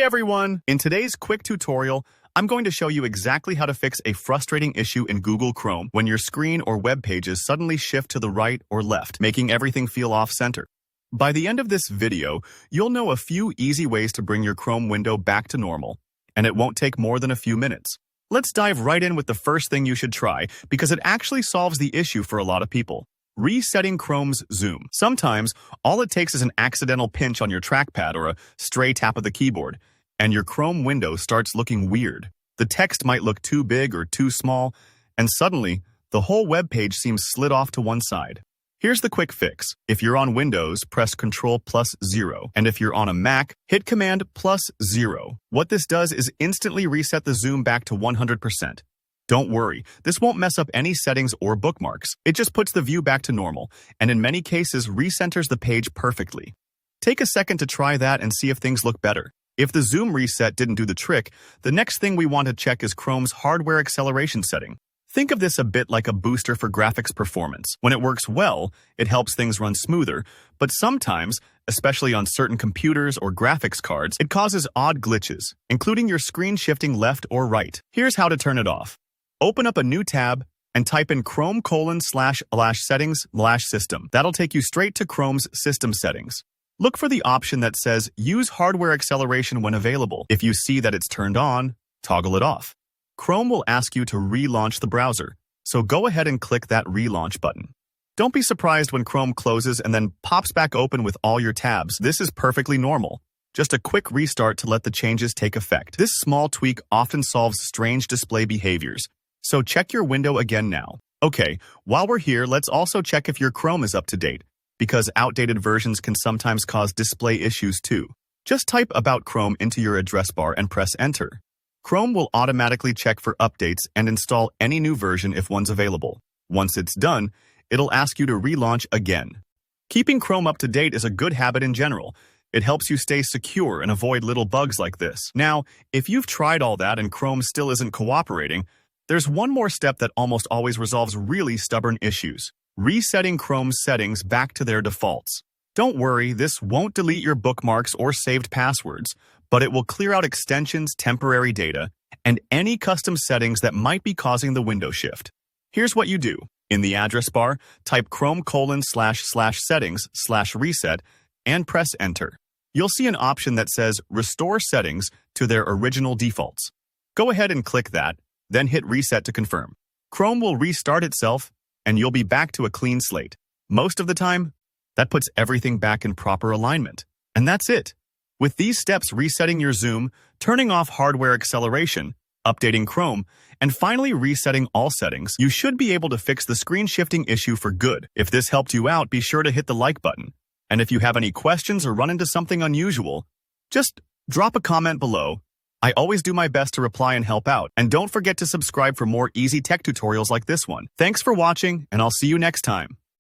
everyone! In today's quick tutorial, I'm going to show you exactly how to fix a frustrating issue in Google Chrome when your screen or web pages suddenly shift to the right or left, making everything feel off-center. By the end of this video, you'll know a few easy ways to bring your Chrome window back to normal, and it won't take more than a few minutes. Let's dive right in with the first thing you should try, because it actually solves the issue for a lot of people. Resetting Chrome's zoom. Sometimes, all it takes is an accidental pinch on your trackpad or a stray tap of the keyboard, and your Chrome window starts looking weird. The text might look too big or too small, and suddenly, the whole web page seems slid off to one side. Here's the quick fix. If you're on Windows, press Ctrl+0, and if you're on a Mac, hit Command+0. What this does is instantly reset the zoom back to 100%. Don't worry, this won't mess up any settings or bookmarks. It just puts the view back to normal, and in many cases, recenters the page perfectly. Take a second to try that and see if things look better. If the zoom reset didn't do the trick, the next thing we want to check is Chrome's hardware acceleration setting. Think of this a bit like a booster for graphics performance. When it works well, it helps things run smoother, but sometimes, especially on certain computers or graphics cards, it causes odd glitches, including your screen shifting left or right. Here's how to turn it off. Open up a new tab and type in Chrome://settings/system. That'll take you straight to Chrome's system settings. Look for the option that says Use hardware acceleration when available. If you see that it's turned on, toggle it off. Chrome will ask you to relaunch the browser, so go ahead and click that relaunch button. Don't be surprised when Chrome closes and then pops back open with all your tabs. This is perfectly normal. Just a quick restart to let the changes take effect. This small tweak often solves strange display behaviors, so check your window again now. Okay, while we're here, let's also check if your Chrome is up to date, because outdated versions can sometimes cause display issues too. Just type About Chrome into your address bar and press Enter. Chrome will automatically check for updates and install any new version if one's available. Once it's done, it'll ask you to relaunch again. Keeping Chrome up to date is a good habit in general. It helps you stay secure and avoid little bugs like this. Now, if you've tried all that and Chrome still isn't cooperating, there's one more step that almost always resolves really stubborn issues: resetting Chrome's settings back to their defaults. Don't worry, this won't delete your bookmarks or saved passwords, but it will clear out extensions, temporary data, and any custom settings that might be causing the window shift. Here's what you do. In the address bar, type Chrome://settings/reset and press Enter. You'll see an option that says Restore Settings to their original defaults. Go ahead and click that, then hit Reset to confirm. Chrome will restart itself, and you'll be back to a clean slate. Most of the time, that puts everything back in proper alignment. And that's it. With these steps, resetting your zoom, turning off hardware acceleration, updating Chrome, and finally resetting all settings, you should be able to fix the screen shifting issue for good. If this helped you out, be sure to hit the like button. And if you have any questions or run into something unusual, just drop a comment below. I always do my best to reply and help out. And don't forget to subscribe for more easy tech tutorials like this one. Thanks for watching, and I'll see you next time.